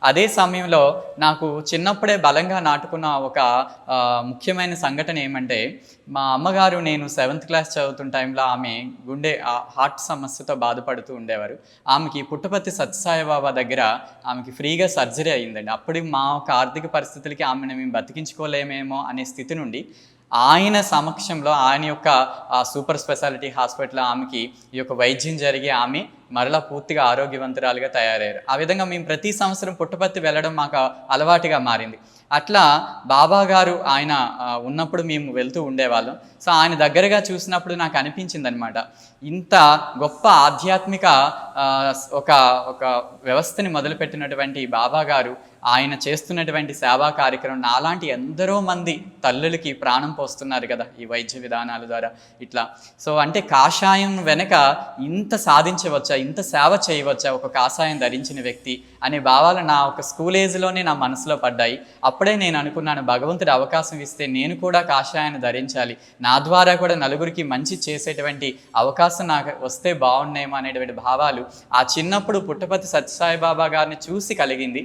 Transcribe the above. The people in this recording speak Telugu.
అదే సమయంలో నాకు చిన్నప్పుడే బలంగా నాటుకున్న ఒక ముఖ్యమైన సంఘటన ఏమంటే, మా అమ్మగారు నేను 7th క్లాస్ చదువుతున్న టైంలో ఆమె హార్ట్ సమస్యతో బాధపడుతూ ఉండేవారు. ఆమెకి పుట్టపర్తి సత్యసాయి బాబా దగ్గర ఆమెకి ఫ్రీగా సర్జరీ అయిందండి. అప్పుడు మా యొక్క ఆర్థిక పరిస్థితులకి ఆమెను మేము బతికించుకోలేమేమో అనే స్థితి నుండి ఆయన సమక్షంలో ఆయన యొక్క సూపర్ స్పెషాలిటీ హాస్పిటల్‌లో ఆమెకి ఈ యొక్క వైద్యం జరిగి ఆమె మరలా పూర్తిగా ఆరోగ్యవంతురాలుగా తయారయ్యారు. ఆ విధంగా మేము ప్రతి సంవత్సరం పుట్టపర్తి వెళ్ళడం మాకు అలవాటుగా మారింది. అట్లా బాబా గారు ఆయన ఉన్నప్పుడు మేము వెళ్తూ ఉండేవాళ్ళం. సో, ఆయన దగ్గరగా చూసినప్పుడు నాకు అనిపించిందనమాట. ఇంత గొప్ప ఆధ్యాత్మిక ఒక ఒక వ్యవస్థని మొదలుపెట్టినటువంటి బాబా గారు ఆయన చేస్తున్నటువంటి సేవా కార్యక్రమం నాలాంటి ఎందరో మంది తల్లులకి ప్రాణం పోస్తున్నారు కదా ఈ వైద్య విధానాల ద్వారా ఇట్లా. సో అంటే కాషాయం వెనక ఇంత సాధించవచ్చా, ఇంత సేవ చేయవచ్చా ఒక కాషాయం ధరించిన వ్యక్తి అనే భావాలు నా ఒక స్కూల్ ఏజ్లోనే నా మనసులో పడ్డాయి. అప్పుడే నేను అనుకున్నాను, భగవంతుడు అవకాశం ఇస్తే నేను కూడా కాషాయాన్ని ధరించాలి, నా ద్వారా కూడా నలుగురికి మంచి చేసేటువంటి అవకాశం నాకు వస్తే బాగుండేమో అనేటువంటి భావాలు ఆ చిన్నప్పుడు పుట్టపర్తి సత్యసాయి బాబా గారిని చూసి కలిగింది.